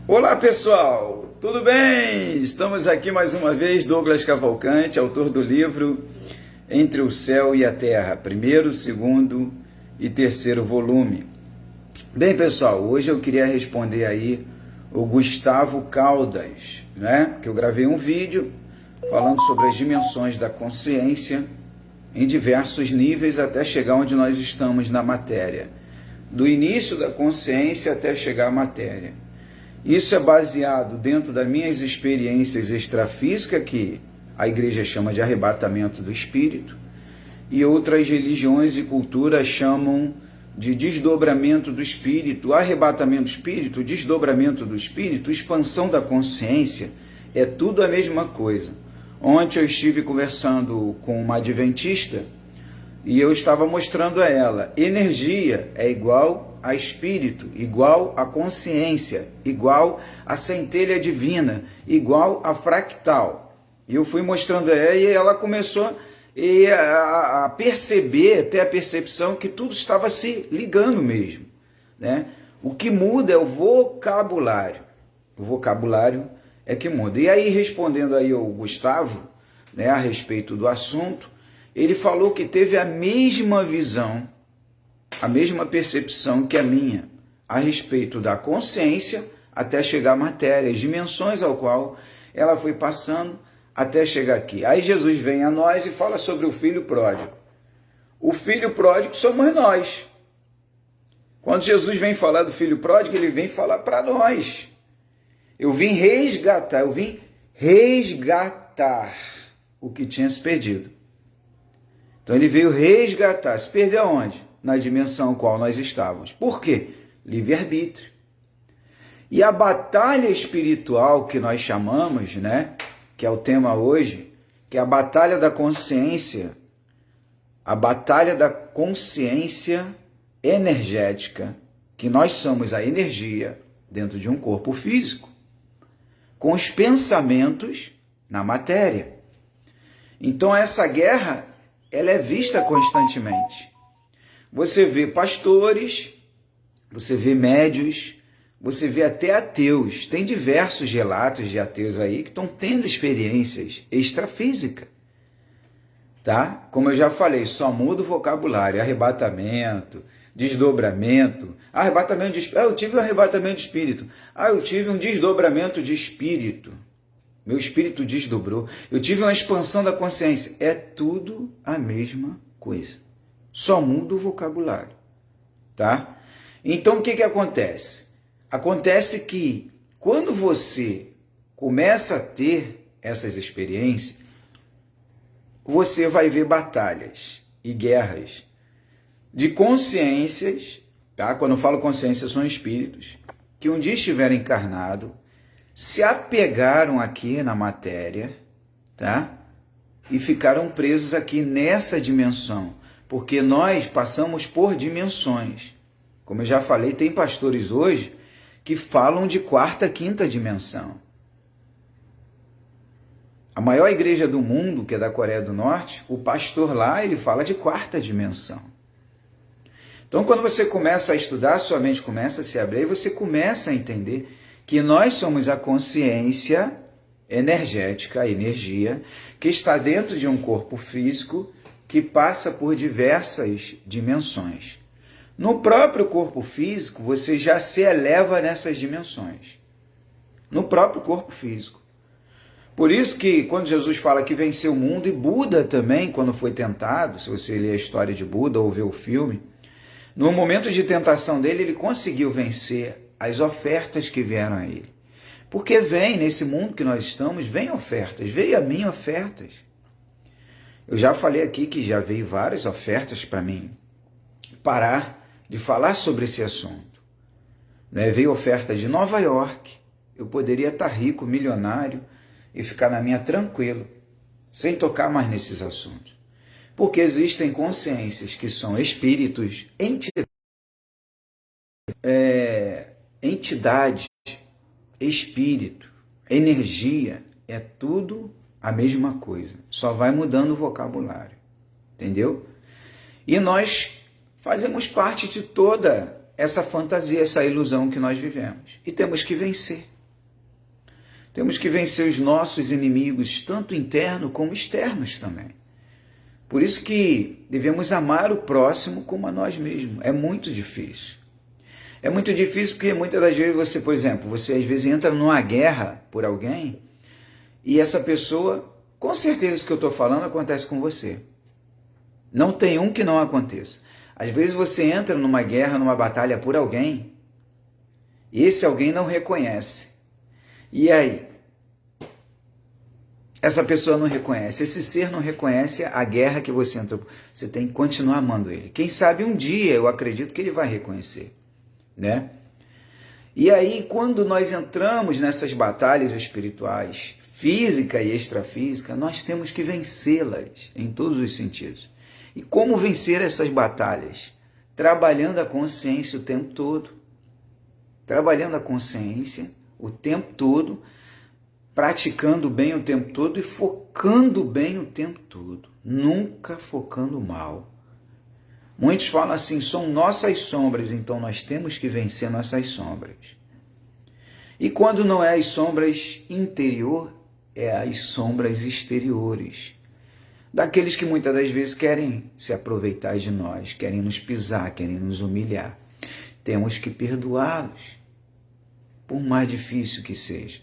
Olá pessoal, tudo bem? Estamos aqui mais uma vez, Douglas Cavalcante, autor do livro Entre o Céu e a Terra, primeiro, segundo e terceiro volume. Bem pessoal, hoje eu queria responder aí o Gustavo Caldas, né? Que eu gravei um vídeo falando sobre as dimensões da consciência em diversos níveis até chegar onde nós estamos na matéria. Do início da consciência até chegar à matéria. Isso é baseado dentro das minhas experiências extrafísicas, que a igreja chama de arrebatamento do espírito, e outras religiões e culturas chamam de desdobramento do espírito, arrebatamento do espírito, desdobramento do espírito, expansão da consciência, é tudo a mesma coisa. Ontem eu estive conversando com uma adventista e eu estava mostrando a ela, energia é igual a espírito, igual a consciência, igual a centelha divina, igual a fractal. E eu fui mostrando a ela e ela começou a perceber, ter a percepção que tudo estava se ligando mesmo, né? O que muda é o vocabulário. O vocabulário é que muda. E aí, respondendo aí ao Gustavo, né, a respeito do assunto, ele falou que teve a mesma visão, a mesma percepção que a minha, a respeito da consciência até chegar à matéria, as dimensões ao qual ela foi passando até chegar aqui. Aí Jesus vem a nós e fala sobre o filho pródigo. O filho pródigo somos nós. Quando Jesus vem falar do filho pródigo, ele vem falar para nós. Eu vim resgatar o que tinha se perdido. Então ele veio resgatar. Se perdeu onde? Na dimensão qual nós estávamos. Por quê? Livre-arbítrio. E a batalha espiritual que nós chamamos, né, que é o tema hoje, que é a batalha da consciência, a batalha da consciência energética, que nós somos a energia dentro de um corpo físico, com os pensamentos na matéria. Então essa guerra, ela é vista constantemente. Você vê pastores, você vê médios, você vê até ateus. Tem diversos relatos de ateus aí que estão tendo experiências extrafísicas. Tá? Como eu já falei, só muda o vocabulário, arrebatamento, desdobramento, arrebatamento de espírito. Eu tive um arrebatamento de espírito. Eu tive um desdobramento de espírito. Meu espírito desdobrou. Eu tive uma expansão da consciência. É tudo a mesma coisa. Só muda o vocabulário. Tá? Então o que acontece? Acontece que quando você começa a ter essas experiências, você vai ver batalhas e guerras de consciências, tá? Quando eu falo consciência, são espíritos, que um dia estiveram encarnados, se apegaram aqui na matéria, tá? E ficaram presos aqui nessa dimensão, porque nós passamos por dimensões. Como eu já falei, tem pastores hoje que falam de quarta, quinta dimensão. A maior igreja do mundo, que é da Coreia do Norte, o pastor lá, ele fala de quarta dimensão. Então, quando você começa a estudar, sua mente começa a se abrir e você começa a entender que nós somos a consciência energética, a energia, que está dentro de um corpo físico que passa por diversas dimensões. No próprio corpo físico, você já se eleva nessas dimensões. No próprio corpo físico. Por isso que quando Jesus fala que venceu o mundo, e Buda também, quando foi tentado, se você ler a história de Buda ou ver o filme, no momento de tentação dele, ele conseguiu vencer as ofertas que vieram a ele. Porque vem, nesse mundo que nós estamos, vem ofertas, veio a mim ofertas. Eu já falei aqui que já veio várias ofertas para mim parar de falar sobre esse assunto. Né? Veio oferta de Nova York, eu poderia estar rico, milionário, e ficar na minha tranquilo, sem tocar mais nesses assuntos. Porque existem consciências que são espíritos, entidades, espírito, energia, é tudo a mesma coisa. Só vai mudando o vocabulário. Entendeu? E nós fazemos parte de toda essa fantasia, essa ilusão que nós vivemos. E temos que vencer. Temos que vencer os nossos inimigos, tanto internos como externos também. Por isso que devemos amar o próximo como a nós mesmos. É muito difícil. É muito difícil porque muitas das vezes você, por exemplo, você às vezes entra numa guerra por alguém e essa pessoa, com certeza isso que eu estou falando acontece com você. Não tem um que não aconteça. Às vezes você entra numa guerra, numa batalha por alguém e esse alguém não reconhece. E aí? Essa pessoa não reconhece, esse ser não reconhece a guerra que você entrou. Você tem que continuar amando ele. Quem sabe um dia, eu acredito que ele vai reconhecer, né? E aí, quando nós entramos nessas batalhas espirituais, física e extrafísica, nós temos que vencê-las em todos os sentidos. E como vencer essas batalhas? Trabalhando a consciência o tempo todo. Trabalhando a consciência o tempo todo, praticando bem o tempo todo e focando bem o tempo todo. Nunca focando mal. Muitos falam assim, são nossas sombras, então nós temos que vencer nossas sombras. E quando não é as sombras interior, é as sombras exteriores. Daqueles que muitas das vezes querem se aproveitar de nós, querem nos pisar, querem nos humilhar. Temos que perdoá-los, por mais difícil que seja.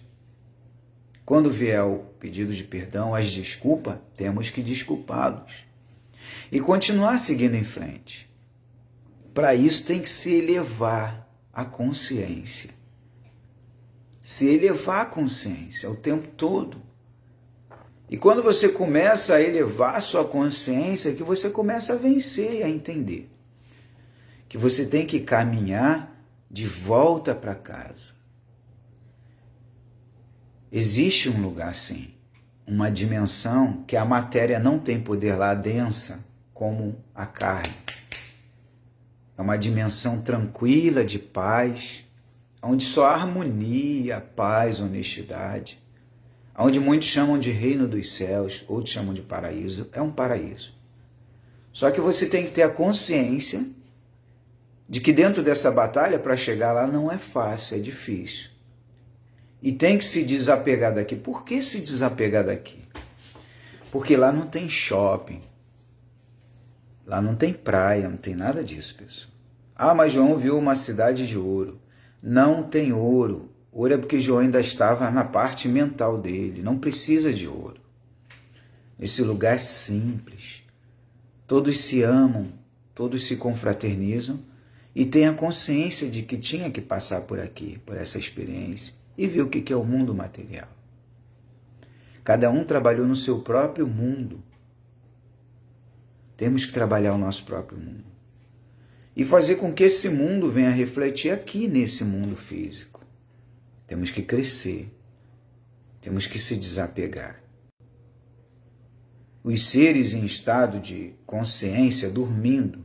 Quando vier o pedido de perdão, as desculpas, temos que desculpá-los. E continuar seguindo em frente. Para isso tem que se elevar a consciência. Se elevar a consciência o tempo todo. E quando você começa a elevar a sua consciência, que você começa a vencer e a entender. Que você tem que caminhar de volta para casa. Existe um lugar sim, uma dimensão que a matéria não tem poder lá densa como a carne. É uma dimensão tranquila de paz, onde só há harmonia, paz, honestidade, onde muitos chamam de reino dos céus, outros chamam de paraíso. É um paraíso. Só que você tem que ter a consciência de que dentro dessa batalha, para chegar lá, não é fácil, é difícil. E tem que se desapegar daqui. Por que se desapegar daqui? Porque lá não tem shopping. Lá não tem praia, não tem nada disso, pessoal. Ah, mas João viu uma cidade de ouro. Não tem ouro. Ouro é porque João ainda estava na parte mental dele. Não precisa de ouro. Esse lugar é simples. Todos se amam, todos se confraternizam e têm a consciência de que tinha que passar por aqui, por essa experiência. E ver o que é o mundo material. Cada um trabalhou no seu próprio mundo. Temos que trabalhar o nosso próprio mundo. E fazer com que esse mundo venha refletir aqui nesse mundo físico. Temos que crescer. Temos que se desapegar. Os seres em estado de consciência, dormindo,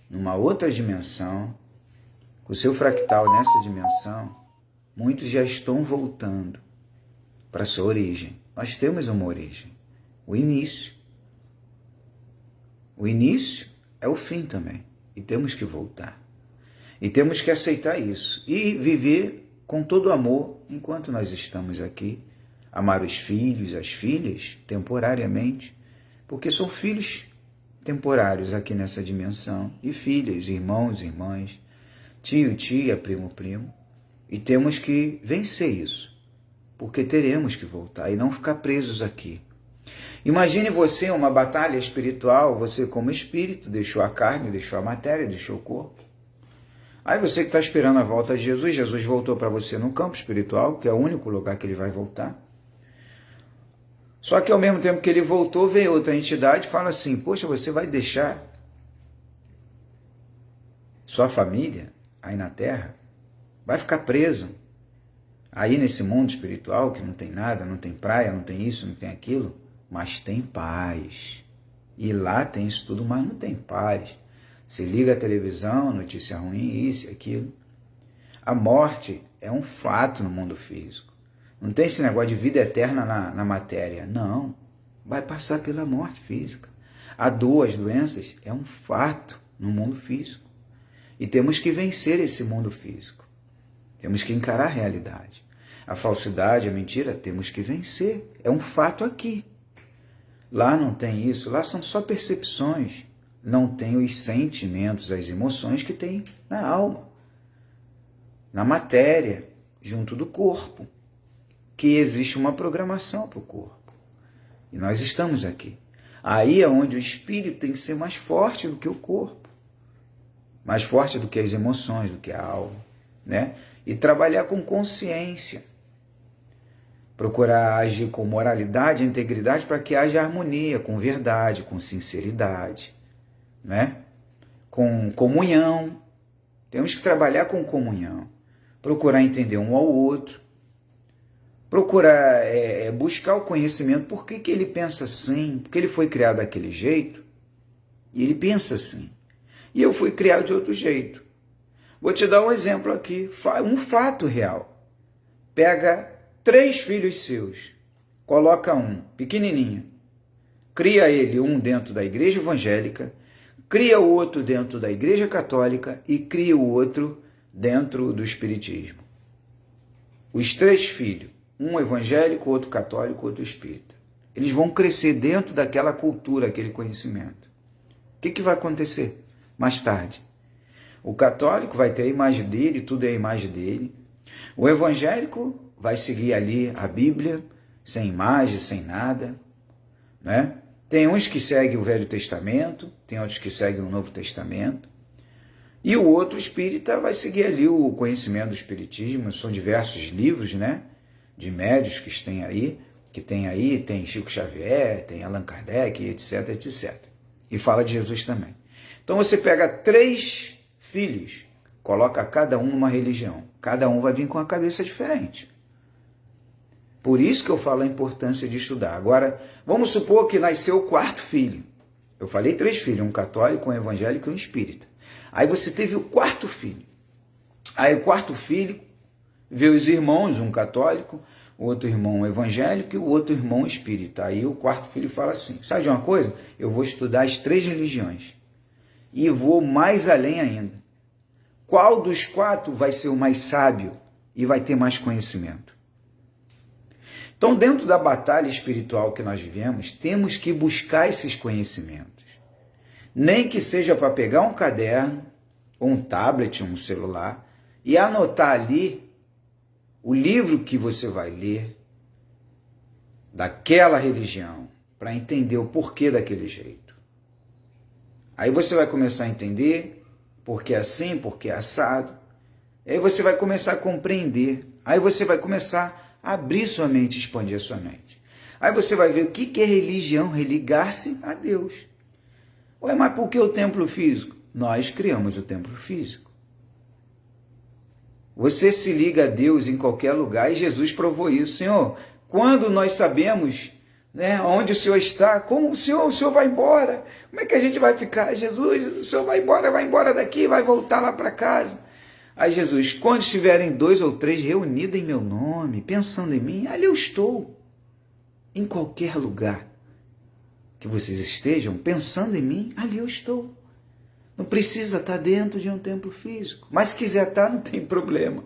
numa outra dimensão, com o seu fractal nessa dimensão, muitos já estão voltando para a sua origem. Nós temos uma origem, o início. O início é o fim também. E temos que voltar. E temos que aceitar isso. E viver com todo amor enquanto nós estamos aqui. Amar os filhos, as filhas, temporariamente. Porque são filhos temporários aqui nessa dimensão. E filhas, irmãos, irmãs, tio, tia, primo, primo. E temos que vencer isso, porque teremos que voltar e não ficar presos aqui. Imagine você em uma batalha espiritual, você como espírito, deixou a carne, deixou a matéria, deixou o corpo. Aí você que está esperando a volta de Jesus, Jesus voltou para você no campo espiritual, que é o único lugar que ele vai voltar. Só que ao mesmo tempo que ele voltou, veio outra entidade e fala assim, poxa, você vai deixar sua família aí na Terra? Vai ficar preso aí nesse mundo espiritual que não tem nada, não tem praia, não tem isso, não tem aquilo, mas tem paz. E lá tem isso tudo, mas não tem paz. Se liga a televisão, notícia ruim, isso e aquilo. A morte é um fato no mundo físico. Não tem esse negócio de vida eterna na matéria. Não, vai passar pela morte física. A dor, as doenças, é um fato no mundo físico. E temos que vencer esse mundo físico. Temos que encarar a realidade. A falsidade, a mentira, temos que vencer. É um fato aqui. Lá não tem isso, lá são só percepções. Não tem os sentimentos, as emoções que tem na alma, na matéria, junto do corpo, que existe uma programação para o corpo. E nós estamos aqui. Aí é onde o espírito tem que ser mais forte do que o corpo, mais forte do que as emoções, do que a alma, né? E trabalhar com consciência. Procurar agir com moralidade e integridade para que haja harmonia, com verdade, com sinceridade, né? Com comunhão. Temos que trabalhar com comunhão. Procurar entender um ao outro. Procurar buscar o conhecimento. Por que ele pensa assim? Porque ele foi criado daquele jeito e ele pensa assim. E eu fui criado de outro jeito. Vou te dar um exemplo aqui, um fato real. Pega 3 filhos seus, coloca um pequenininho, cria ele um dentro da igreja evangélica, cria o outro dentro da igreja católica e cria o outro dentro do espiritismo. Os 3 filhos, um evangélico, outro católico, outro espírita. Eles vão crescer dentro daquela cultura, aquele conhecimento. O que vai acontecer mais tarde? O católico vai ter a imagem dele, tudo é a imagem dele. O evangélico vai seguir ali a Bíblia, sem imagem, sem nada, né? Tem uns que seguem o Velho Testamento, tem outros que seguem o Novo Testamento. E o outro espírita vai seguir ali o conhecimento do espiritismo. São diversos livros, né? De médios que tem aí, tem Chico Xavier, tem Allan Kardec, etc, etc. E fala de Jesus também. Então você pega 3 filhos, coloca cada um numa religião. Cada um vai vir com uma cabeça diferente. Por isso que eu falo a importância de estudar. Agora, vamos supor que nasceu o 4º filho. Eu falei 3 filhos, um católico, um evangélico e um espírita. Aí você teve o 4º filho. Aí o 4º filho vê os irmãos, um católico, o outro irmão evangélico e o outro irmão espírita. Aí o 4º filho fala assim, sabe de uma coisa? Eu vou estudar as 3 religiões. E vou mais além ainda. Qual dos 4 vai ser o mais sábio e vai ter mais conhecimento? Então, dentro da batalha espiritual que nós vivemos, temos que buscar esses conhecimentos. Nem que seja para pegar um caderno, ou um tablet, um celular, e anotar ali o livro que você vai ler daquela religião, para entender o porquê daquele jeito. Aí você vai começar a entender porque é assim, porque é assado. Aí você vai começar a compreender. Aí você vai começar a abrir sua mente, expandir a sua mente. Aí você vai ver o que é religião, religar-se a Deus. Ué, mas por que o templo físico? Nós criamos o templo físico. Você se liga a Deus em qualquer lugar e Jesus provou isso. Senhor, quando nós sabemos, né, onde o Senhor está, como o Senhor vai embora? Como é que a gente vai ficar? Jesus, o Senhor vai embora daqui, vai voltar lá para casa. Aí Jesus, quando estiverem 2 ou 3 reunidos em meu nome, pensando em mim, ali eu estou. Em qualquer lugar que vocês estejam pensando em mim, ali eu estou. Não precisa estar dentro de um templo físico. Mas se quiser estar, não tem problema.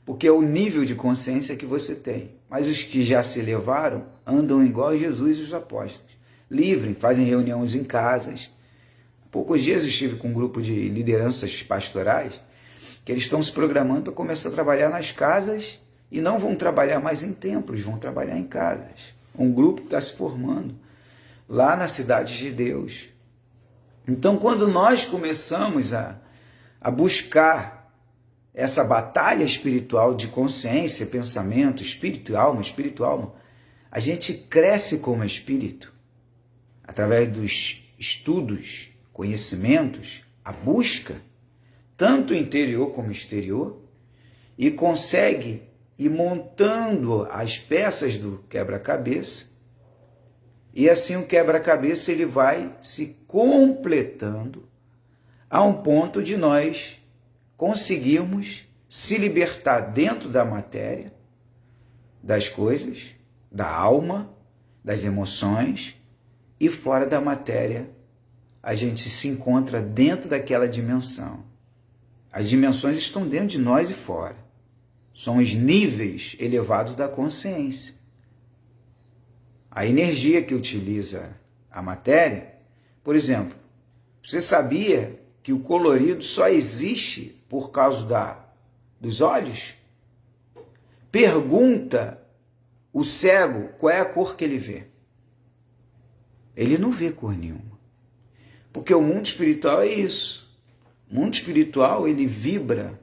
Porque é o nível de consciência que você tem. Mas os que já se elevaram andam igual Jesus e os apóstolos. Livre, fazem reuniões em casas. Há poucos dias eu estive com um grupo de lideranças pastorais que eles estão se programando para começar a trabalhar nas casas e não vão trabalhar mais em templos, vão trabalhar em casas. Um grupo está se formando lá na Cidade de Deus. Então, quando nós começamos a buscar essa batalha espiritual de consciência, pensamento, espírito e alma, a gente cresce como espírito, através dos estudos, conhecimentos, a busca, tanto interior como exterior, e consegue ir montando as peças do quebra-cabeça, e assim o quebra-cabeça ele vai se completando a um ponto de nós conseguirmos se libertar dentro da matéria, das coisas, da alma, das emoções, e fora da matéria a gente se encontra dentro daquela dimensão As dimensões estão dentro de nós e fora. São os níveis elevados da consciência. A energia que utiliza a matéria, por exemplo, você sabia que o colorido só existe por causa dos olhos? Pergunta o cego qual é a cor que ele vê. Ele não vê cor nenhuma. Porque o mundo espiritual é isso. O mundo espiritual, ele vibra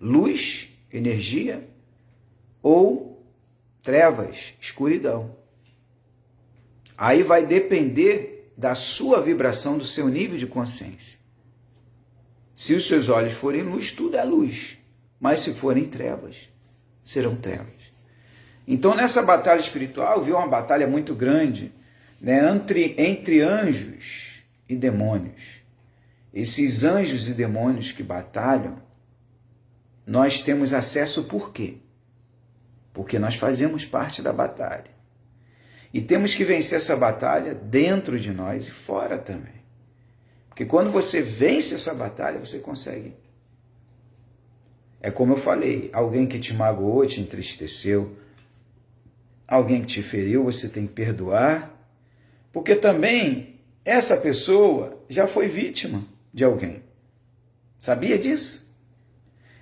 luz, energia, ou trevas, escuridão. Aí vai depender da sua vibração, do seu nível de consciência. Se os seus olhos forem luz, tudo é luz. Mas se forem trevas, serão trevas. Então, nessa batalha espiritual, viu uma batalha muito grande, né, entre anjos e demônios. Esses anjos e demônios que batalham, nós temos acesso por quê? Porque nós fazemos parte da batalha. E temos que vencer essa batalha dentro de nós e fora também. Porque quando você vence essa batalha, você consegue. É como eu falei, alguém que te magoou, te entristeceu, alguém que te feriu, você tem que perdoar. Porque também essa pessoa já foi vítima de alguém. Sabia disso?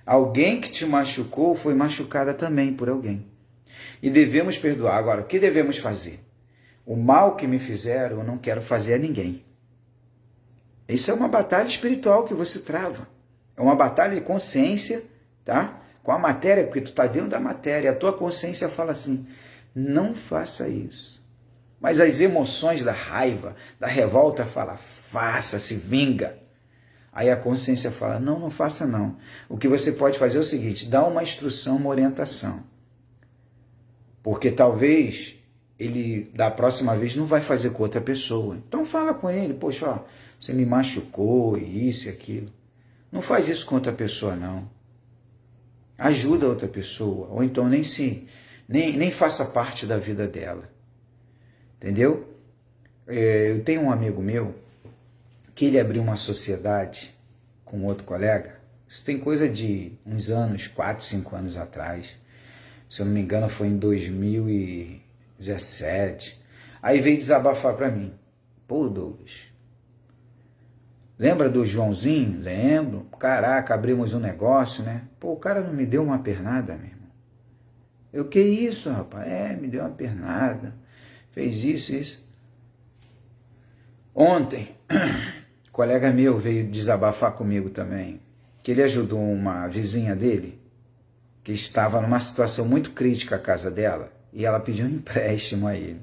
Alguém que te machucou foi machucada também por alguém. E devemos perdoar. Agora, o que devemos fazer? O mal que me fizeram, eu não quero fazer a ninguém. Isso é uma batalha espiritual que você trava. É uma batalha de consciência, tá? Com a matéria, porque tu está dentro da matéria. A tua consciência fala assim, não faça isso. Mas as emoções da raiva, da revolta, fala, faça, se vinga. Aí a consciência fala, não, não faça não. O que você pode fazer é o seguinte, dá uma instrução, uma orientação. Porque talvez ele, da próxima vez, não vai fazer com outra pessoa. Então fala com ele, poxa, ó, você me machucou, isso e aquilo. Não faz isso com outra pessoa, não. Ajuda a outra pessoa, ou então nem faça parte da vida dela. Entendeu? Eu tenho um amigo meu que ele abriu uma sociedade com outro colega. Isso tem coisa de uns anos, 4, 5 anos atrás. Se eu não me engano, foi em 2017. Aí veio desabafar para mim. Pô, Douglas, lembra do Joãozinho? Lembro. Caraca, abrimos um negócio, né? Pô, o cara não me deu uma pernada, meu irmão. Eu, que isso, rapaz? Me deu uma pernada. Fez isso. Ontem, um colega meu veio desabafar comigo também, que ele ajudou uma vizinha dele, que estava numa situação muito crítica a casa dela, e ela pediu um empréstimo a ele.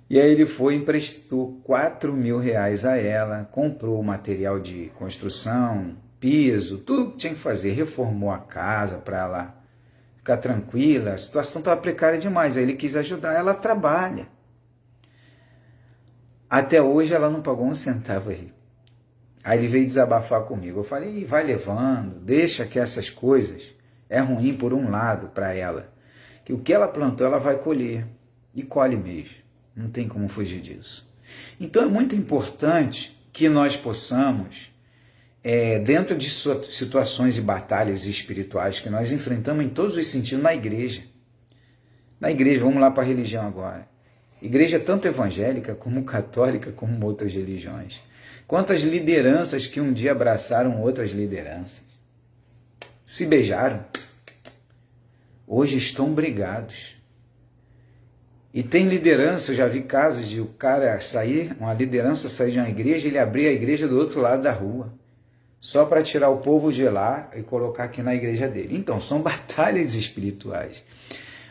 E aí ele foi e emprestou R$4.000 a ela, comprou material de construção, piso, tudo que tinha que fazer, reformou a casa para ela ficar tranquila, a situação estava precária demais, aí ele quis ajudar, ela trabalha. Até hoje ela não pagou um centavo aí. Aí ele veio desabafar comigo, eu falei, vai levando, deixa que essas coisas é ruim por um lado para ela, que o que ela plantou ela vai colher, e colhe mesmo, não tem como fugir disso. Então é muito importante que nós possamos, dentro de situações e batalhas espirituais que nós enfrentamos em todos os sentidos na igreja, vamos lá para a religião agora, igreja tanto evangélica como católica como outras religiões, quantas lideranças que um dia abraçaram outras lideranças, se beijaram, hoje estão brigados. E tem liderança, eu já vi casos de o cara sair, uma liderança sair de uma igreja, ele abrir a igreja do outro lado da rua, só para tirar o povo de lá e colocar aqui na igreja dele. Então, são batalhas espirituais.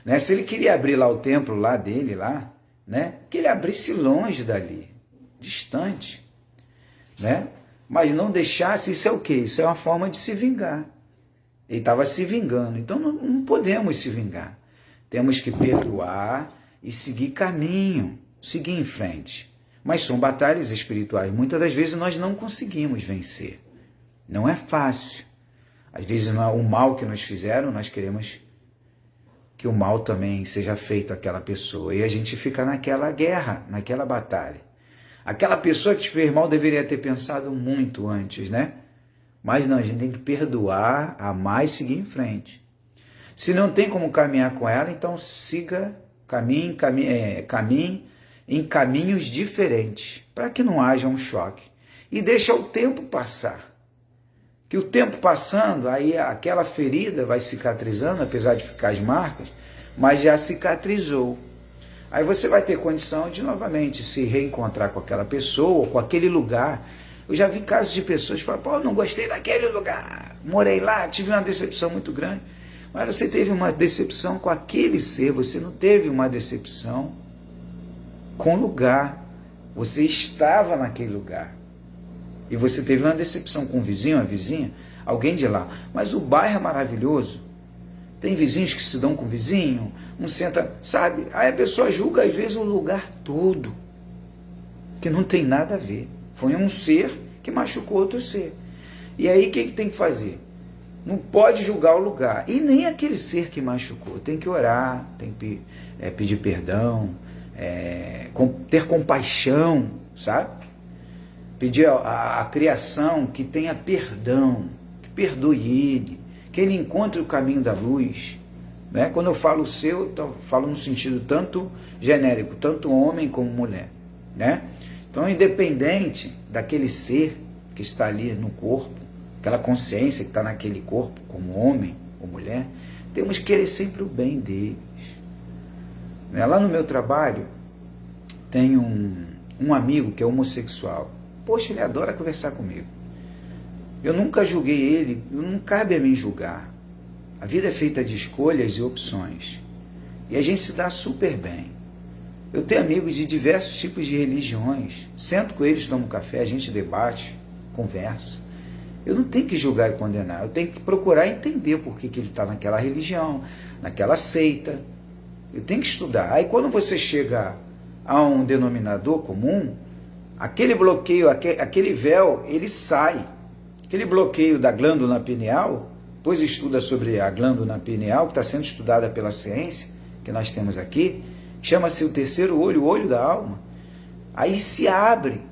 Né? Se ele queria abrir lá o templo lá dele, lá, né? Que ele abrisse longe dali, distante. Né? Mas não deixasse, isso é o quê? Isso é uma forma de se vingar. Ele estava se vingando, então não podemos se vingar. Temos que perdoar e seguir caminho, seguir em frente. Mas são batalhas espirituais. Muitas das vezes nós não conseguimos vencer. Não é fácil. Às vezes o mal que nos fizeram, nós queremos que o mal também seja feito àquela pessoa. E a gente fica naquela guerra, naquela batalha. Aquela pessoa que te fez mal deveria ter pensado muito antes, né? Mas não, a gente tem que perdoar, amar e seguir em frente. Se não tem como caminhar com ela, então caminhe em caminhos diferentes, para que não haja um choque. E deixa o tempo passar. Que o tempo passando, aí aquela ferida vai cicatrizando, apesar de ficar as marcas, mas já cicatrizou. Aí você vai ter condição de novamente se reencontrar com aquela pessoa, ou com aquele lugar. Eu já vi casos de pessoas que falam, pô, não gostei daquele lugar, morei lá, tive uma decepção muito grande. Mas você teve uma decepção com aquele ser, você não teve uma decepção com o lugar. Você estava naquele lugar. E você teve uma decepção com um vizinho, uma vizinha, alguém de lá. Mas o bairro é maravilhoso. Tem vizinhos que se dão com o vizinho, um senta, sabe? Aí a pessoa julga às vezes o lugar todo, que não tem nada a ver. Foi um ser que machucou outro ser. E aí o que tem que fazer? Não pode julgar o lugar. E nem aquele ser que machucou. Tem que orar, tem que pedir perdão, ter compaixão, sabe? Pedir à criação que tenha perdão, que perdoe ele, que ele encontre o caminho da luz. Né? Quando eu falo seu, eu falo no sentido tanto genérico, tanto homem como mulher. Né? Então, independente daquele ser que está ali no corpo, aquela consciência que está naquele corpo, como homem ou mulher, temos que querer sempre o bem deles. Lá no meu trabalho, tem um amigo que é homossexual. Poxa, ele adora conversar comigo. Eu nunca julguei ele, não cabe a mim julgar. A vida é feita de escolhas e opções. E a gente se dá super bem. Eu tenho amigos de diversos tipos de religiões. Sento com eles, tomo café, a gente debate, conversa. Eu não tenho que julgar e condenar, eu tenho que procurar entender por que ele está naquela religião, naquela seita. Eu tenho que estudar. Aí quando você chega a um denominador comum, aquele bloqueio, aquele véu, ele sai. Aquele bloqueio da glândula pineal, depois estuda sobre a glândula pineal, que está sendo estudada pela ciência, que nós temos aqui, chama-se o terceiro olho, o olho da alma. Aí se abre.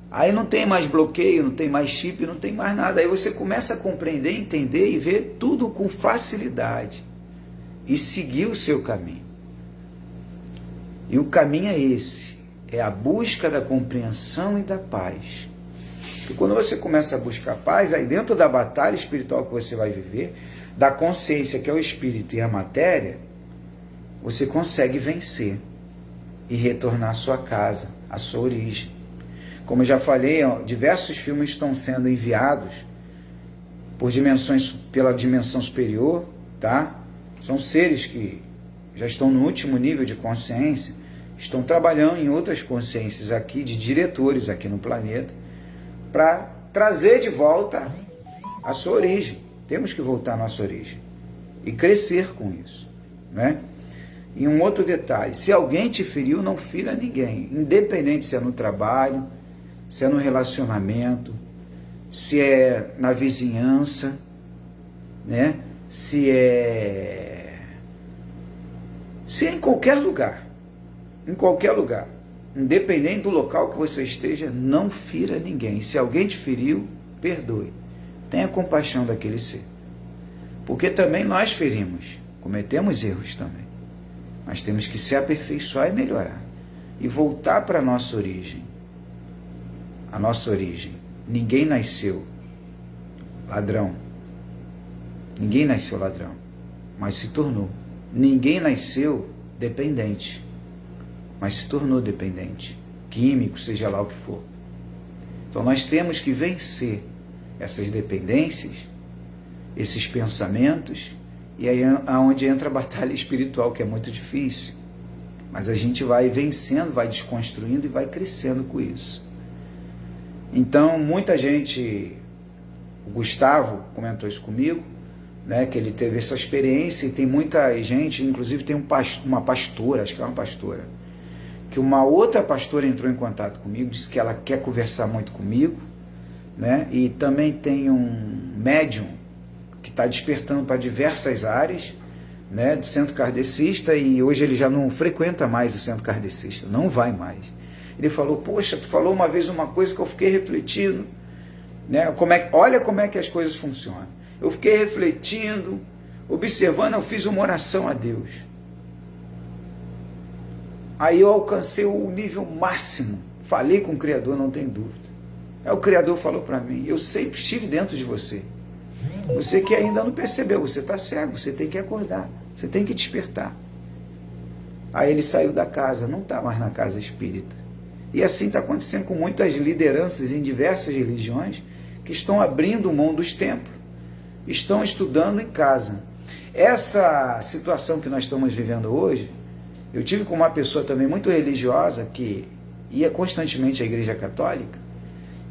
Aí não tem mais bloqueio, não tem mais chip, não tem mais nada. Aí você começa a compreender, entender e ver tudo com facilidade. E seguir o seu caminho. E o caminho é esse. É a busca da compreensão e da paz. E quando você começa a buscar paz, aí dentro da batalha espiritual que você vai viver, da consciência que é o espírito e a matéria, você consegue vencer e retornar à sua casa, à sua origem. Como eu já falei, diversos filmes estão sendo enviados pela dimensão superior, tá? São seres que já estão no último nível de consciência, estão trabalhando em outras consciências aqui, de diretores aqui no planeta, para trazer de volta a sua origem. Temos que voltar à nossa origem e crescer com isso, né? E um outro detalhe, se alguém te feriu, não fira ninguém, independente se é no trabalho, se é no relacionamento, se é na vizinhança, né? Se é em qualquer lugar, independente do local que você esteja, não fira ninguém. Se alguém te feriu, perdoe, tenha compaixão daquele ser, porque também nós ferimos, cometemos erros também, mas temos que se aperfeiçoar e melhorar, e voltar para a nossa origem. A nossa origem. Ninguém nasceu ladrão. Ninguém nasceu ladrão, mas se tornou. Ninguém nasceu dependente, mas se tornou dependente. Químico, seja lá o que for. Então nós temos que vencer essas dependências, esses pensamentos, e aí é onde entra a batalha espiritual, que é muito difícil. Mas a gente vai vencendo, vai desconstruindo e vai crescendo com isso. Então, muita gente, o Gustavo comentou isso comigo, né, que ele teve essa experiência, e tem muita gente, inclusive tem uma pastora, acho que é uma pastora, que uma outra pastora entrou em contato comigo, disse que ela quer conversar muito comigo, né, e também tem um médium que está despertando para diversas áreas, né, do centro kardecista, e hoje ele já não frequenta mais o centro kardecista, não vai mais. Ele falou, poxa, tu falou uma vez uma coisa que eu fiquei refletindo, né? Olha como é que as coisas funcionam. Eu fiquei refletindo, observando, eu fiz uma oração a Deus. Aí eu alcancei o nível máximo. Falei com o Criador, não tem dúvida. Aí o Criador falou para mim, eu sempre estive dentro de você. Você que ainda não percebeu, você está cego, você tem que acordar, você tem que despertar. Aí ele saiu da casa, não está mais na casa espírita. E assim está acontecendo com muitas lideranças em diversas religiões que estão abrindo mão dos templos, estão estudando em casa. Essa situação que nós estamos vivendo hoje, eu tive com uma pessoa também muito religiosa que ia constantemente à igreja católica,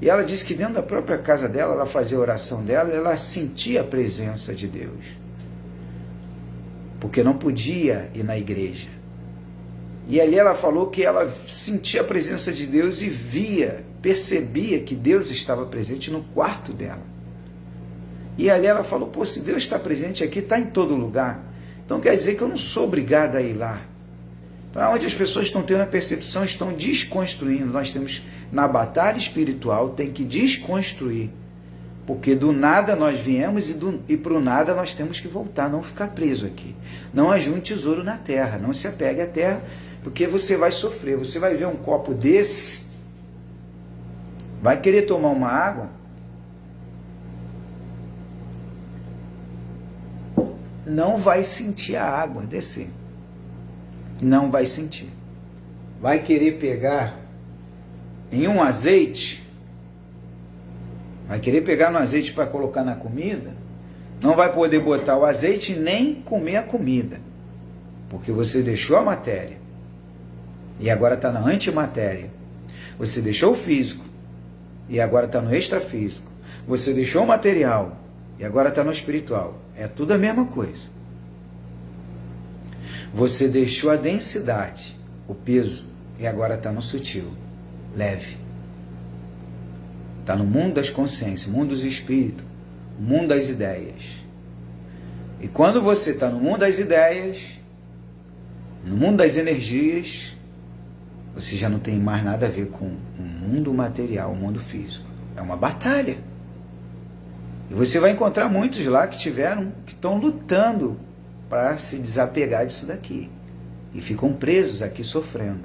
e ela disse que dentro da própria casa dela, ela fazia a oração dela, ela sentia a presença de Deus, porque não podia ir na igreja. E ali ela falou que ela sentia a presença de Deus e via, percebia que Deus estava presente no quarto dela. E ali ela falou, pô, se Deus está presente aqui, está em todo lugar. Então quer dizer que eu não sou obrigada a ir lá. Então, onde as pessoas estão tendo a percepção, estão desconstruindo. Nós temos, na batalha espiritual, tem que desconstruir. Porque do nada nós viemos e para o nada nós temos que voltar, não ficar preso aqui. Não ajunte tesouro na terra, não se apegue à terra, porque você vai sofrer. Você vai ver um copo desse, vai querer tomar uma água, não vai sentir a água descer. Não vai sentir. Vai querer pegar em um azeite, vai querer pegar no azeite para colocar na comida, não vai poder botar o azeite nem comer a comida, porque você deixou a matéria e agora está na antimatéria. Você deixou o físico e agora está no extrafísico. Você deixou o material e agora está no espiritual. É tudo a mesma coisa. Você deixou a densidade, o peso, e agora está no sutil, leve. Está no mundo das consciências, mundo dos espíritos, mundo das ideias. E quando você está no mundo das ideias, no mundo das energias, você já não tem mais nada a ver com o mundo material, o mundo físico. É uma batalha. E você vai encontrar muitos lá que estão lutando para se desapegar disso daqui. E ficam presos aqui sofrendo.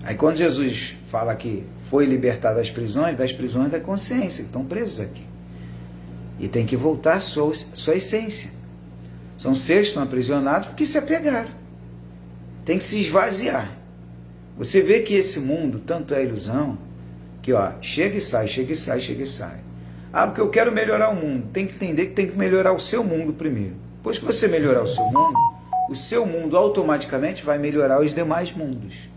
Aí quando Jesus fala que foi libertado das prisões da consciência, que estão presos aqui. E tem que voltar à sua essência. São seres que estão aprisionados porque se apegaram. Tem que se esvaziar. Você vê que esse mundo, tanto é ilusão, que chega e sai, chega e sai, chega e sai. Ah, porque eu quero melhorar o mundo. Tem que entender que tem que melhorar o seu mundo primeiro. Depois que você melhorar o seu mundo automaticamente vai melhorar os demais mundos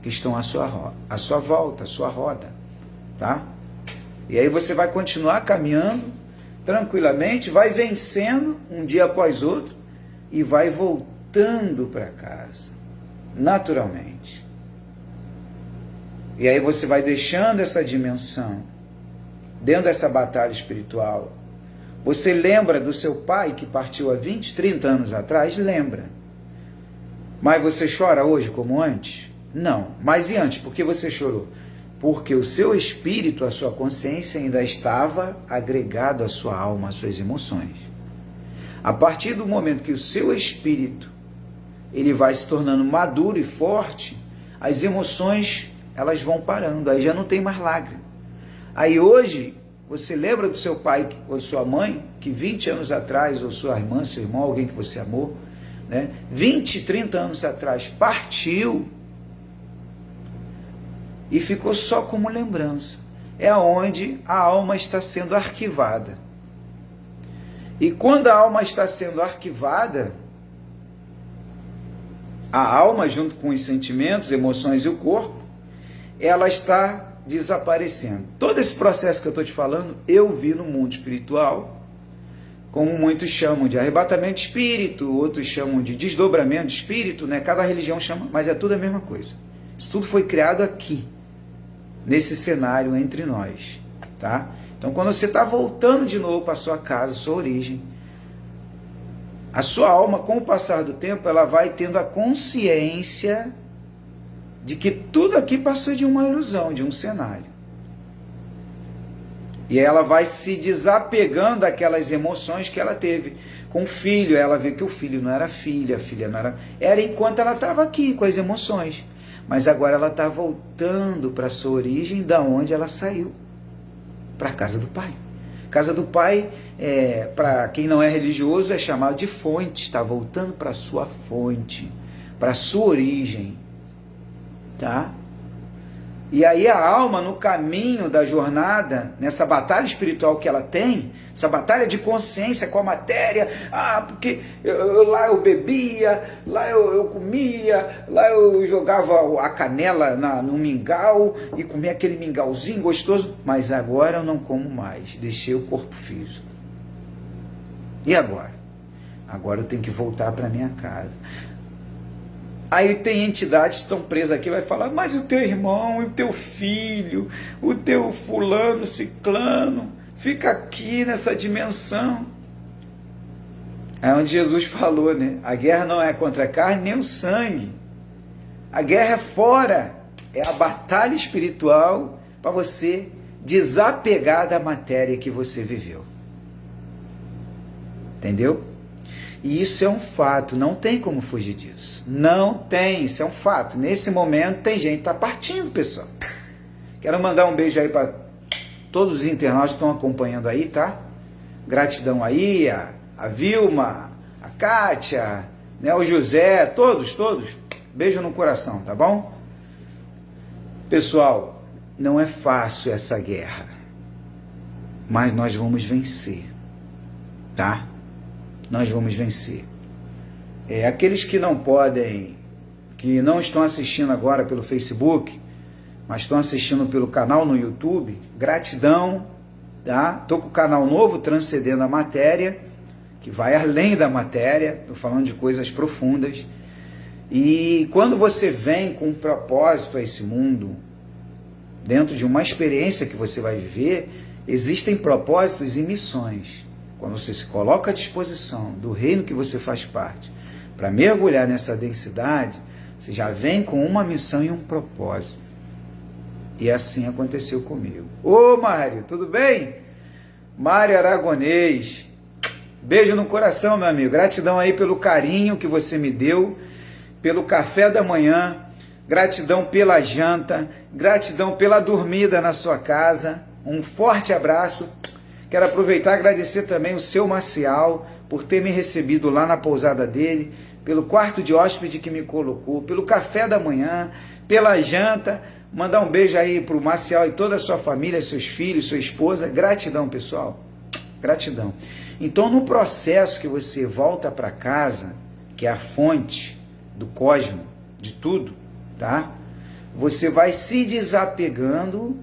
que estão à sua volta, à sua roda, tá? E aí você vai continuar caminhando tranquilamente, vai vencendo um dia após outro e vai voltando para casa, naturalmente. E aí você vai deixando essa dimensão dentro dessa batalha espiritual. Você lembra do seu pai que partiu há 20, 30 anos atrás? Lembra. Mas você chora hoje como antes? Não. Mas e antes? Por que você chorou? Porque o seu espírito, a sua consciência ainda estava agregado à sua alma, às suas emoções. A partir do momento que o seu espírito ele vai se tornando maduro e forte, as emoções elas vão parando, aí já não tem mais lágrima. Aí hoje, você lembra do seu pai ou sua mãe, que 20 anos atrás, ou sua irmã, seu irmão, alguém que você amou, né? 20, 30 anos atrás, partiu e ficou só como lembrança. É onde a alma está sendo arquivada. E quando a alma está sendo arquivada, a alma, junto com os sentimentos, emoções e o corpo, ela está desaparecendo. Todo esse processo que eu estou te falando, eu vi no mundo espiritual, como muitos chamam de arrebatamento de espírito, outros chamam de desdobramento de espírito, né? Cada religião chama, mas é tudo a mesma coisa. Isso tudo foi criado aqui, nesse cenário entre nós, tá? Então, quando você está voltando de novo para a sua casa, sua origem, a sua alma, com o passar do tempo, ela vai tendo a consciência de que tudo aqui passou de uma ilusão, de um cenário. E ela vai se desapegando daquelas emoções que ela teve. Com o filho, ela vê que o filho não era filha, a filha não era... Era enquanto ela estava aqui, com as emoções. Mas agora ela está voltando para a sua origem, da onde ela saiu. Para a casa do Pai. Casa do Pai, para quem não é religioso, é chamado de fonte. Está voltando para a sua fonte, para a sua origem. Tá? E aí a alma, no caminho da jornada, nessa batalha espiritual que ela tem, essa batalha de consciência com a matéria, porque lá eu bebia, lá eu comia, lá eu jogava a canela no mingau e comia aquele mingauzinho gostoso, mas agora eu não como mais, deixei o corpo físico. E agora? Agora eu tenho que voltar para minha casa. Aí tem entidades que estão presas aqui, vai falar, mas o teu irmão, o teu filho, o teu fulano, ciclano, fica aqui nessa dimensão. É onde Jesus falou, né? A guerra não é contra a carne nem o sangue. A guerra é fora, é a batalha espiritual para você desapegar da matéria que você viveu. Entendeu? E isso é um fato, não tem como fugir disso. Não tem, isso é um fato. Nesse momento tem gente que está partindo, pessoal. Quero mandar um beijo aí para todos os internautas que estão acompanhando aí, tá? Gratidão aí, a Vilma, a Kátia, né, o José, todos. Beijo no coração, tá bom? Pessoal, não é fácil essa guerra, mas nós vamos vencer, tá? Nós vamos vencer. Aqueles que não podem, que não estão assistindo agora pelo Facebook, mas estão assistindo pelo canal no YouTube, gratidão, tá? Estou com o canal novo, Transcendendo a Matéria, que vai além da matéria, estou falando de coisas profundas. E quando você vem com um propósito a esse mundo, dentro de uma experiência que você vai viver, existem propósitos e missões. Quando você se coloca à disposição do reino que você faz parte, para mergulhar nessa densidade, você já vem com uma missão e um propósito. E assim aconteceu comigo. Ô Mário, tudo bem? Mário Aragonês, beijo no coração, meu amigo. Gratidão aí pelo carinho que você me deu, pelo café da manhã, gratidão pela janta, gratidão pela dormida na sua casa. Um forte abraço. Quero aproveitar e agradecer também o seu Marcial por ter me recebido lá na pousada dele, pelo quarto de hóspede que me colocou, pelo café da manhã, pela janta. Mandar um beijo aí para o Marcial e toda a sua família, seus filhos, sua esposa. Gratidão, pessoal. Gratidão. Então, no processo que você volta para casa, que é a fonte do cosmos, de tudo, tá? Você vai se desapegando.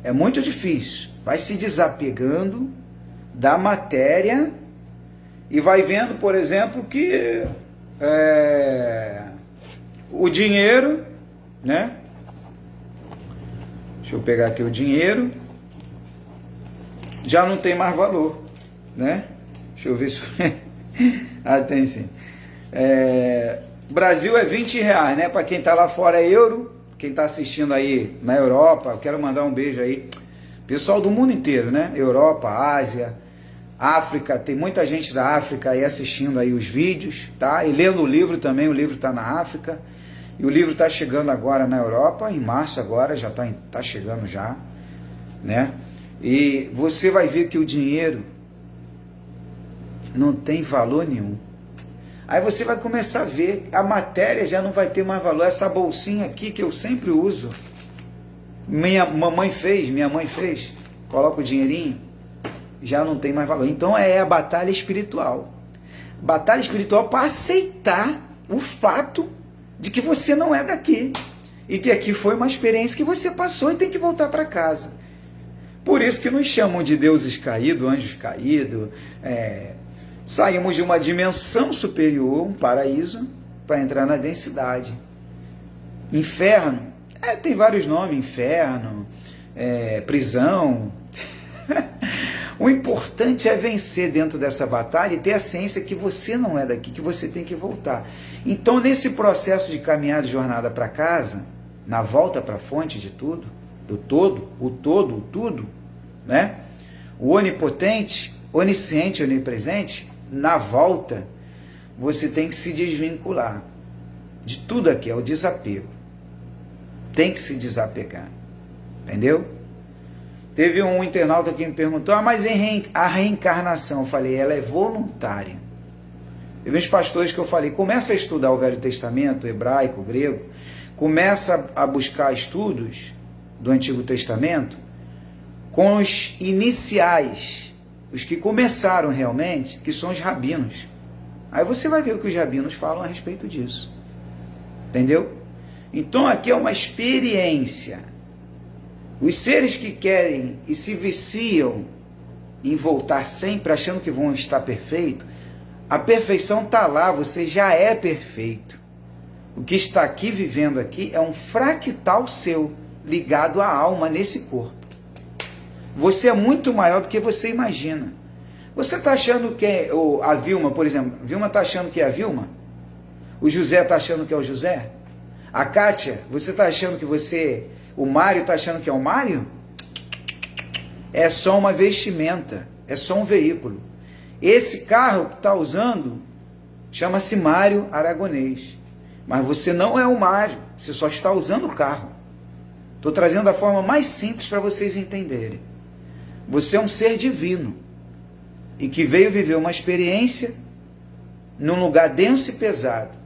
É muito difícil. Vai se desapegando da matéria e vai vendo, por exemplo, que o dinheiro, né? Deixa eu pegar aqui o dinheiro, já não tem mais valor, né? Deixa eu ver se... tem sim. Brasil é R$20, né? Para quem está lá fora é euro, quem está assistindo aí na Europa, eu quero mandar um beijo aí. Pessoal do mundo inteiro, né? Europa, Ásia, África, tem muita gente da África aí assistindo aí os vídeos, tá? E lendo o livro também, o livro está na África. E o livro está chegando agora na Europa, em março agora, já tá chegando já, né? E você vai ver que o dinheiro não tem valor nenhum. Aí você vai começar a ver, a matéria já não vai ter mais valor. Essa bolsinha aqui que eu sempre uso, minha mãe fez, coloca o dinheirinho, já não tem mais valor. Então é a batalha espiritual. Batalha espiritual para aceitar o fato de que você não é daqui. E que aqui foi uma experiência que você passou e tem que voltar para casa. Por isso que nos chamam de deuses caídos, anjos caídos. Saímos de uma dimensão superior, um paraíso, para entrar na densidade. Inferno. Tem vários nomes, inferno, prisão. O importante é vencer dentro dessa batalha e ter a ciência que você não é daqui, que você tem que voltar. Então, nesse processo de caminhada de jornada para casa, na volta para a fonte de tudo, do todo, o todo, o tudo, né? O onipotente, onisciente, onipresente, na volta, você tem que se desvincular de tudo aqui, é o desapego. Tem que se desapegar, entendeu? Teve um internauta que me perguntou, mas a reencarnação? Eu falei, ela é voluntária. Teve uns pastores que eu falei, começa a estudar o Velho Testamento, o hebraico, o grego, começa a buscar estudos do Antigo Testamento com os iniciais, os que começaram realmente, que são os rabinos. Aí você vai ver o que os rabinos falam a respeito disso. Entendeu? Então aqui é uma experiência. Os seres que querem e se viciam em voltar sempre achando que vão estar perfeitos, a perfeição está lá, você já é perfeito. O que está aqui, vivendo aqui, é um fractal seu, ligado à alma nesse corpo. Você é muito maior do que você imagina. Você está achando que é a Vilma, por exemplo, a Vilma está achando que é a Vilma? O José está achando que é o José? A Kátia, você está achando que você... O Mário está achando que é o Mário? É só uma vestimenta, é só um veículo. Esse carro que está usando chama-se Mário Aragonês. Mas você não é o Mário, você só está usando o carro. Estou trazendo a forma mais simples para vocês entenderem. Você é um ser divino e que veio viver uma experiência num lugar denso e pesado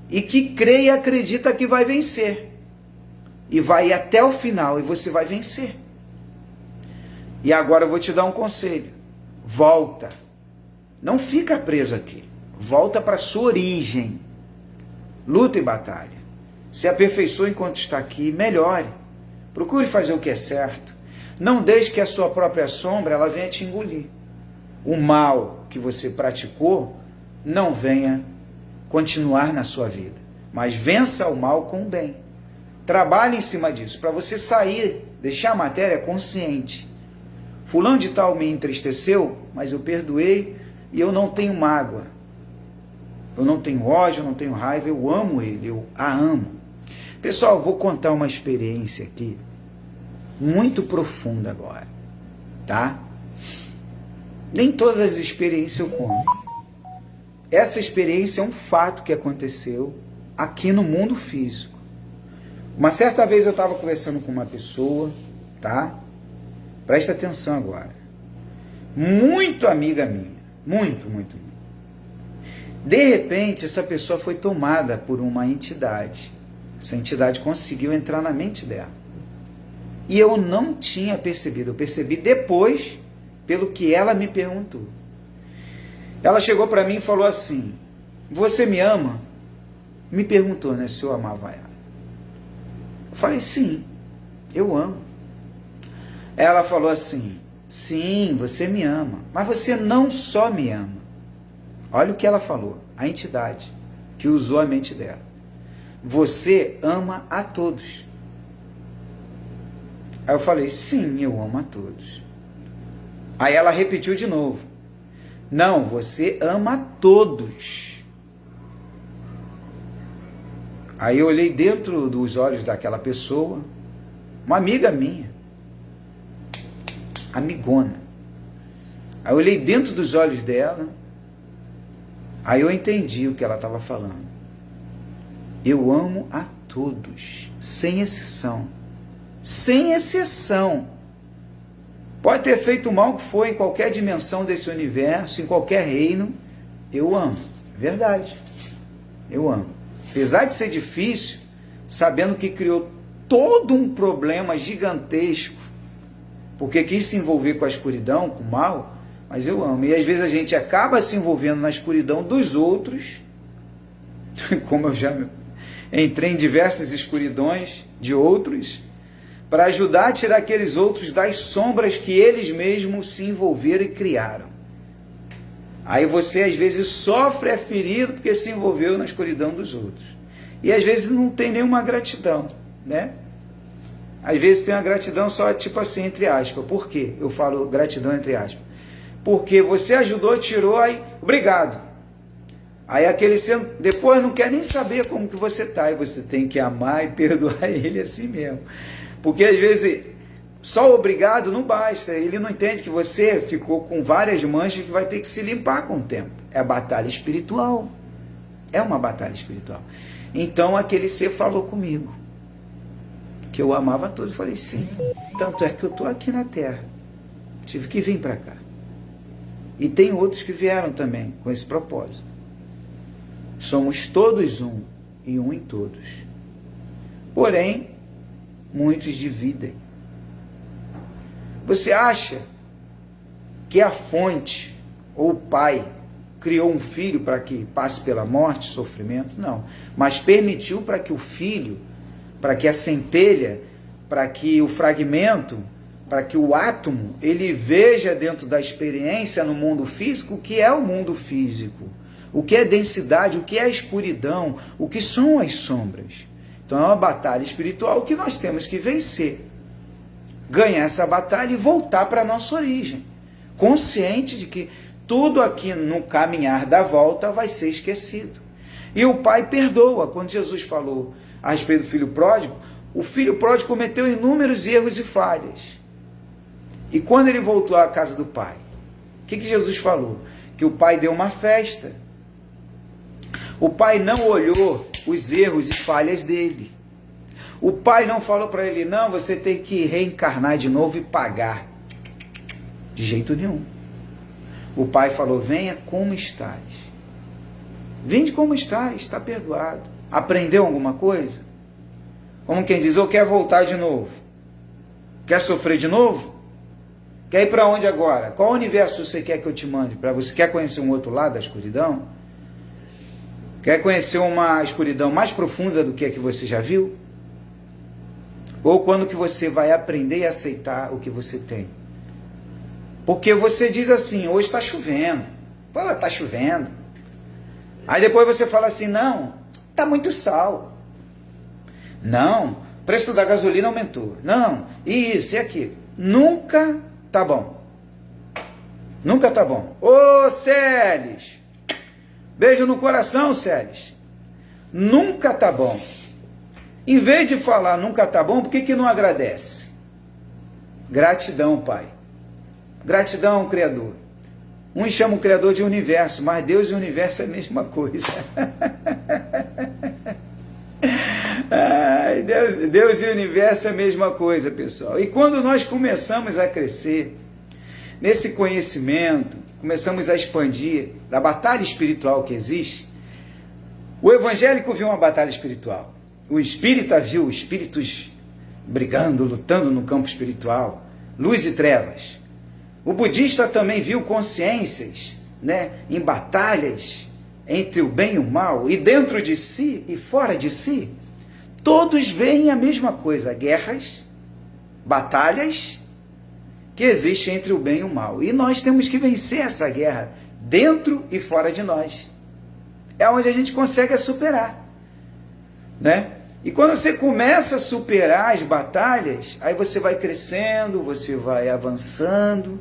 e que crê e acredita que vai vencer. E vai ir até o final e você vai vencer. E agora eu vou te dar um conselho. Volta. Não fica preso aqui. Volta para a sua origem. Luta e batalha. Se aperfeiçoe enquanto está aqui, melhore. Procure fazer o que é certo. Não deixe que a sua própria sombra ela venha te engolir. O mal que você praticou não venha continuar na sua vida. Mas vença o mal com o bem. Trabalhe em cima disso, para você sair, deixar a matéria consciente. Fulano de tal me entristeceu, mas eu perdoei e eu não tenho mágoa. Eu não tenho ódio, eu não tenho raiva, eu amo ele, eu a amo. Pessoal, eu vou contar uma experiência aqui, muito profunda agora, tá? Nem todas as experiências eu conto. Essa experiência é um fato que aconteceu aqui no mundo físico. Uma certa vez eu estava conversando com uma pessoa, tá? Presta atenção agora. Muito amiga minha. Muito, muito. De repente, essa pessoa foi tomada por uma entidade. Essa entidade conseguiu entrar na mente dela. E eu não tinha percebido. Eu percebi depois, pelo que ela me perguntou. Ela chegou para mim e falou assim, você me ama? Me perguntou, né, se eu amava ela. Eu falei, sim, eu amo. Ela falou assim, sim, você me ama, mas você não só me ama. Olha o que ela falou, a entidade que usou a mente dela. Você ama a todos. Aí eu falei, sim, eu amo a todos. Aí ela repetiu de novo, não, você ama a todos. Aí eu olhei dentro dos olhos daquela pessoa, uma amiga minha, amigona. Aí eu olhei dentro dos olhos dela, aí eu entendi o que ela estava falando. Eu amo a todos, sem exceção. Sem exceção. Pode ter feito o mal que for em qualquer dimensão desse universo, em qualquer reino, eu amo. Verdade. Eu amo. Apesar de ser difícil, sabendo que criou todo um problema gigantesco, porque quis se envolver com a escuridão, com o mal, mas eu amo. E às vezes a gente acaba se envolvendo na escuridão dos outros, como eu já entrei em diversas escuridões de outros, para ajudar a tirar aqueles outros das sombras que eles mesmos se envolveram e criaram. Aí você às vezes sofre, é ferido porque se envolveu na escuridão dos outros. E às vezes não tem nenhuma gratidão, né? Às vezes tem uma gratidão só tipo assim, entre aspas. Por quê? Eu falo gratidão entre aspas. Porque você ajudou, tirou, aí, obrigado. Aí aquele depois não quer nem saber como que você está. E você tem que amar e perdoar ele assim mesmo. Porque às vezes Só obrigado não basta. Ele não entende que você ficou com várias manchas que vai ter que se limpar com o tempo. É a batalha espiritual. É uma batalha espiritual. Então aquele ser falou comigo que eu amava a todos. Eu falei, sim. Tanto é que eu estou aqui na Terra. Tive que vir para cá. E tem outros que vieram também com esse propósito. Somos todos um e um em todos. Porém, muitos dividem. Você acha que a fonte ou o pai criou um filho para que passe pela morte, sofrimento? Não. Mas permitiu para que o filho, para que a centelha, para que o fragmento, para que o átomo, ele veja dentro da experiência no mundo físico o que é o mundo físico, o que é densidade, o que é a escuridão, o que são as sombras. Então é uma batalha espiritual que nós temos que vencer. Ganhar essa batalha e voltar para a nossa origem, consciente de que tudo aqui no caminhar da volta vai ser esquecido. E o pai perdoa. Quando Jesus falou a respeito do filho pródigo, o filho pródigo cometeu inúmeros erros e falhas. E quando ele voltou à casa do pai, o que Jesus falou? Que o pai deu uma festa. O pai não olhou os erros e falhas dele. O pai não falou para ele, não, você tem que reencarnar de novo e pagar. De jeito nenhum. O pai falou, venha como estás. Vinde como estás, está perdoado. Aprendeu alguma coisa? Como quem diz, ou quer voltar de novo? Quer sofrer de novo? Quer ir para onde agora? Qual universo você quer que eu te mande? Para você quer conhecer um outro lado da escuridão? Quer conhecer uma escuridão mais profunda do que a que você já viu? Ou quando que você vai aprender e aceitar o que você tem? Porque você diz assim, hoje está chovendo. Pô, está chovendo. Aí depois você fala assim, não, está muito sal. Não, o preço da gasolina aumentou. Não, isso e aquilo. Nunca tá bom. Nunca tá bom. Ô, Celes, beijo no coração, Celes. Nunca tá bom. Em vez de falar nunca tá bom, por que não agradece? Gratidão, Pai. Gratidão ao Criador. Uns chamam o Criador de universo, mas Deus e o universo é a mesma coisa. Ai, Deus e o universo é a mesma coisa, pessoal. E quando nós começamos a crescer nesse conhecimento, começamos a expandir da batalha espiritual que existe, o evangélico viu uma batalha espiritual. O espírita viu espíritos brigando, lutando no campo espiritual, luz e trevas. O budista também viu consciências, né, em batalhas entre o bem e o mal, e dentro de si e fora de si. Todos veem a mesma coisa, guerras, batalhas que existem entre o bem e o mal. E nós temos que vencer essa guerra dentro e fora de nós. É onde a gente consegue superar, né? E quando você começa a superar as batalhas, aí você vai crescendo, você vai avançando,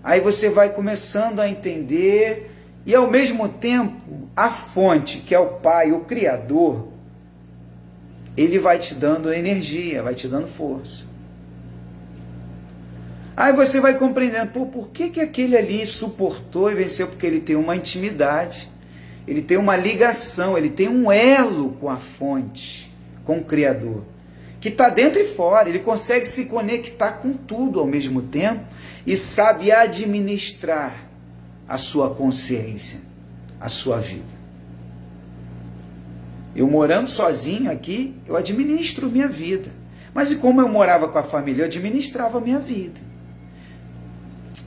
aí você vai começando a entender, e ao mesmo tempo, a fonte, que é o Pai, o Criador, ele vai te dando energia, vai te dando força. Aí você vai compreendendo, pô, por que aquele ali suportou e venceu? Porque ele tem uma intimidade, ele tem uma ligação, ele tem um elo com a fonte, com o Criador, que está dentro e fora. Ele consegue se conectar com tudo ao mesmo tempo e sabe administrar a sua consciência, a sua vida. Eu morando sozinho aqui, eu administro minha vida. Mas e como eu morava com a família, eu administrava a minha vida.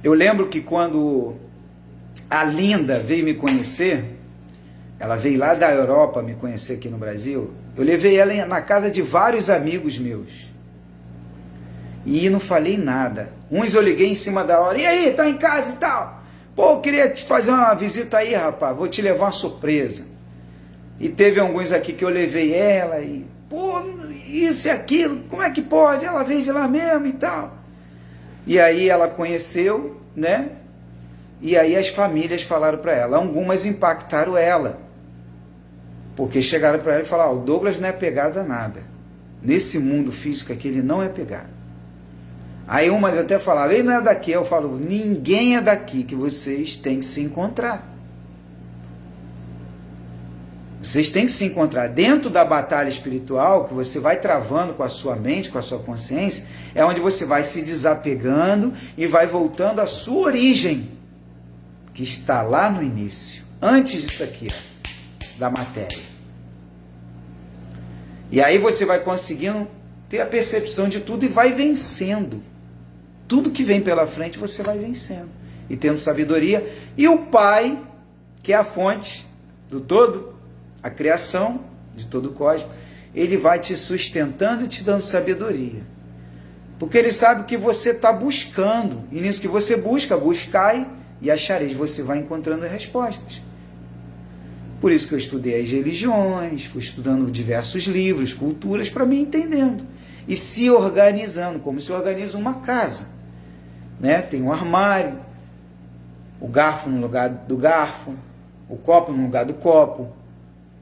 Eu lembro que quando a Linda veio me conhecer, ela veio lá da Europa me conhecer aqui no Brasil, eu levei ela na casa de vários amigos meus. E não falei nada. Uns eu liguei em cima da hora, e aí, tá em casa e tal? Pô, eu queria te fazer uma visita aí, rapaz, vou te levar uma surpresa. E teve alguns aqui que eu levei ela, e pô, isso e aquilo, como é que pode? Ela veio de lá mesmo e tal. E aí ela conheceu, né? E aí as famílias falaram para ela, algumas impactaram ela. Porque chegaram para ela e falaram, o Douglas não é pegado a nada. Nesse mundo físico aqui ele não é pegado. Aí umas até falavam, ele não é daqui. Eu falo, ninguém é daqui, que vocês têm que se encontrar. Vocês têm que se encontrar dentro da batalha espiritual, que você vai travando com a sua mente, com a sua consciência, é onde você vai se desapegando e vai voltando à sua origem, que está lá no início, antes disso aqui, da matéria. E aí você vai conseguindo ter a percepção de tudo e vai vencendo. Tudo que vem pela frente você vai vencendo. E tendo sabedoria. E o Pai, que é a fonte do todo, a criação de todo o cosmos, ele vai te sustentando e te dando sabedoria. Porque ele sabe o que você está buscando. E nisso que você busca, buscai e achareis. Você vai encontrando respostas. Por isso que eu estudei as religiões, fui estudando diversos livros, culturas, para me entendendo. E se organizando, como se organiza uma casa. Né? Tem um armário, o garfo no lugar do garfo, o copo no lugar do copo,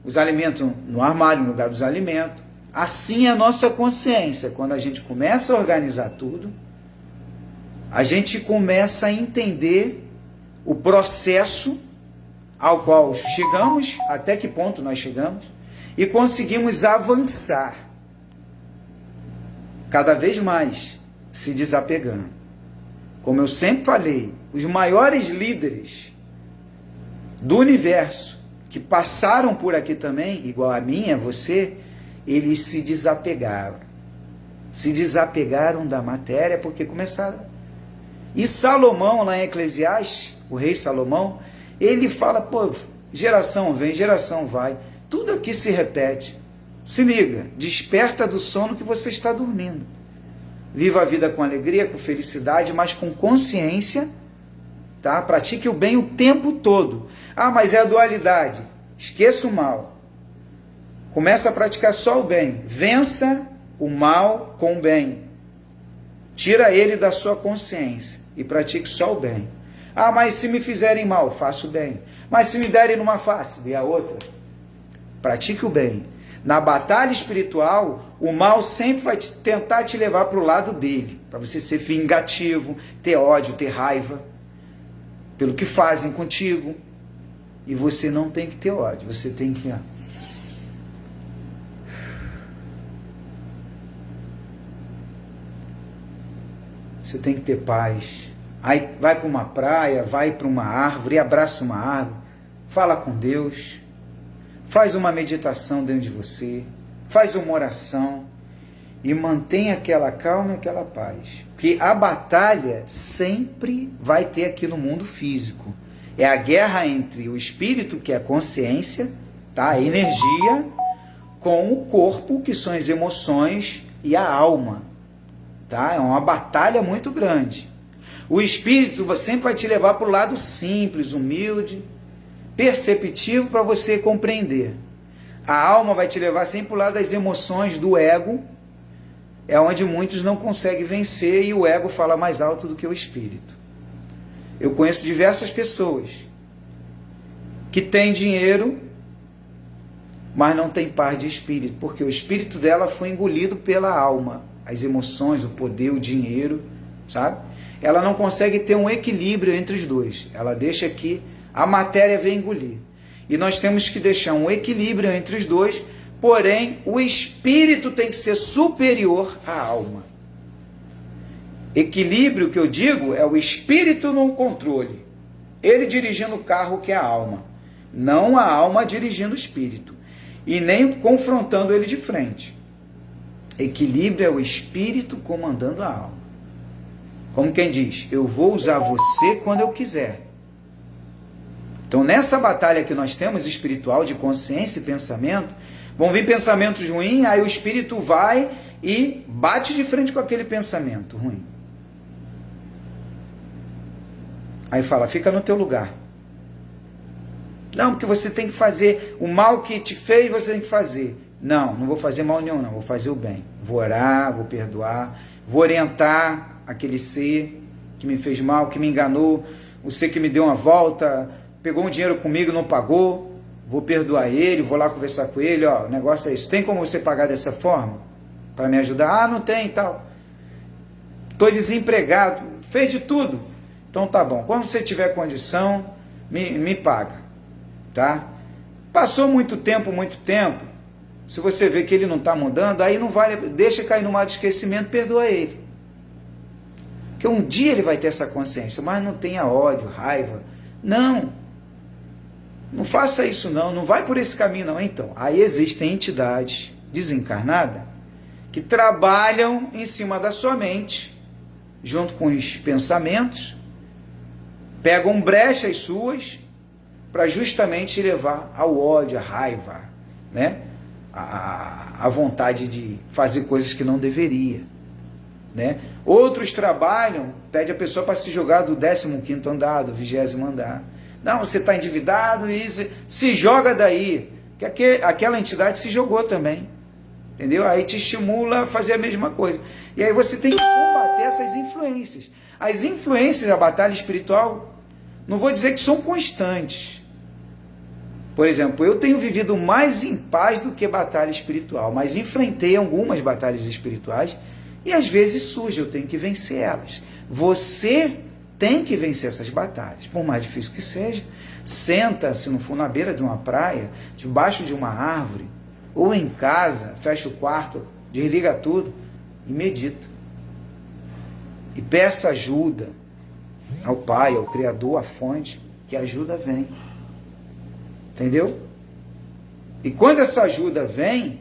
os alimentos no armário no lugar dos alimentos. Assim é a nossa consciência. Quando a gente começa a organizar tudo, a gente começa a entender o processo ao qual chegamos, até que ponto nós chegamos, e conseguimos avançar cada vez mais, se desapegando. Como eu sempre falei, os maiores líderes do universo, que passaram por aqui também, igual a mim, a você, eles se desapegaram. Se desapegaram da matéria porque começaram. E Salomão, lá em Eclesiastes, o rei Salomão, ele fala, pô, geração vem, geração vai, tudo aqui se repete. Se liga, desperta do sono que você está dormindo. Viva a vida com alegria, com felicidade, mas com consciência, tá? Pratique o bem o tempo todo. Ah, mas é a dualidade. Esqueça o mal. Começa a praticar só o bem. Vença o mal com o bem. Tira ele da sua consciência e pratique só o bem. Ah, mas se me fizerem mal, faço o bem. Mas se me derem numa face, dê a outra. Pratique o bem. Na batalha espiritual, o mal sempre vai tentar te levar para o lado dele, para você ser vingativo, ter ódio, ter raiva pelo que fazem contigo. E você não tem que ter ódio, você tem que... Você tem que ter paz. Aí vai para uma praia, vai para uma árvore, abraça uma árvore, fala com Deus, faz uma meditação dentro de você, faz uma oração e mantém aquela calma e aquela paz. Porque a batalha sempre vai ter aqui no mundo físico. É a guerra entre o espírito, que é a consciência, tá? A energia, com o corpo, que são as emoções, e a alma. Tá? É uma batalha muito grande. O espírito sempre vai te levar para o lado simples, humilde, perceptivo, para você compreender. A alma vai te levar sempre para o lado das emoções, do ego, é onde muitos não conseguem vencer e o ego fala mais alto do que o espírito. Eu conheço diversas pessoas que têm dinheiro, mas não têm paz de espírito, porque o espírito dela foi engolido pela alma, as emoções, o poder, o dinheiro, sabe? Ela não consegue ter um equilíbrio entre os dois. Ela deixa que a matéria venha engolir. E nós temos que deixar um equilíbrio entre os dois, porém, o espírito tem que ser superior à alma. Equilíbrio, que eu digo, é o espírito no controle. Ele dirigindo o carro, que é a alma. Não a alma dirigindo o espírito. E nem confrontando ele de frente. Equilíbrio é o espírito comandando a alma. Como quem diz, eu vou usar você quando eu quiser. Então, nessa batalha que nós temos espiritual de consciência e pensamento, vão vir pensamentos ruins, aí o espírito vai e bate de frente com aquele pensamento ruim. Aí fala, fica no teu lugar. Não, porque você tem que fazer o mal que te fez, você tem que fazer. Não, não vou fazer mal nenhum, não, vou fazer o bem. Vou orar, vou perdoar, vou orientar aquele ser que me fez mal, que me enganou, o ser que me deu uma volta, pegou um dinheiro comigo, não pagou, vou perdoar ele, vou lá conversar com ele, ó, o negócio é isso, tem como você pagar dessa forma? Para me ajudar? Ah, não tem e tal. estou desempregado, fez de tudo. Então tá bom, quando você tiver condição, me paga, tá? Passou muito tempo, se você vê que ele não está mudando, aí não vale, deixa cair no mar do esquecimento, perdoa ele. Porque um dia ele vai ter essa consciência, mas não tenha ódio, raiva. Não faça isso não vai por esse caminho não. Então, aí existem entidades desencarnadas que trabalham em cima da sua mente, junto com os pensamentos, pegam brechas suas para justamente levar ao ódio, à raiva, né? A vontade de fazer coisas que não deveria, né? Outros trabalham, pede a pessoa para se jogar do 15º andar, do 20º andar. Não, você está endividado e se joga daí, que aquela entidade se jogou também, entendeu? Aí te estimula a fazer a mesma coisa. E aí você tem que combater essas influências. As influências da batalha espiritual, não vou dizer que são constantes. Por exemplo, eu tenho vivido mais em paz do que batalha espiritual, mas enfrentei algumas batalhas espirituais e às vezes surge, eu tenho que vencer elas. Você tem que vencer essas batalhas, por mais difícil que seja. Senta, se não for na beira de uma praia, debaixo de uma árvore, ou em casa, fecha o quarto, desliga tudo e medita. E peça ajuda ao Pai, ao Criador, à fonte, que a ajuda vem. Entendeu? E quando essa ajuda vem,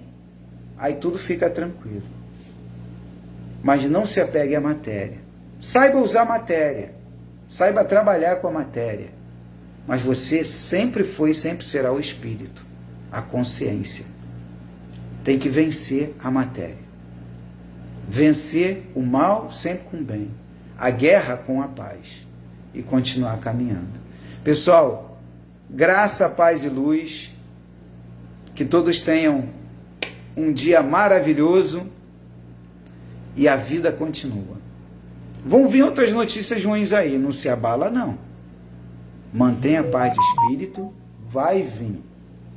aí tudo fica tranquilo. Mas não se apegue à matéria. Saiba usar a matéria. Saiba trabalhar com a matéria. Mas você sempre foi e sempre será o espírito. A consciência. Tem que vencer a matéria. Vencer o mal sempre com o bem. A guerra com a paz. E continuar caminhando. Pessoal, graça, paz e luz, que todos tenham um dia maravilhoso e a vida continua. Vão vir outras notícias ruins aí, não se abala não. Mantenha a paz de espírito, vai vir,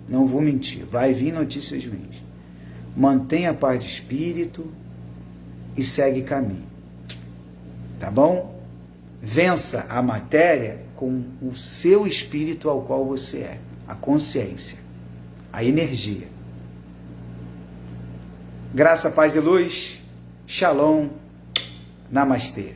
não vou mentir, vai vir notícias ruins. Mantenha a paz de espírito e segue caminho, tá bom? Vença a matéria com o seu espírito ao qual você é, a consciência, a energia. Graça, paz e luz, Shalom, Namastê.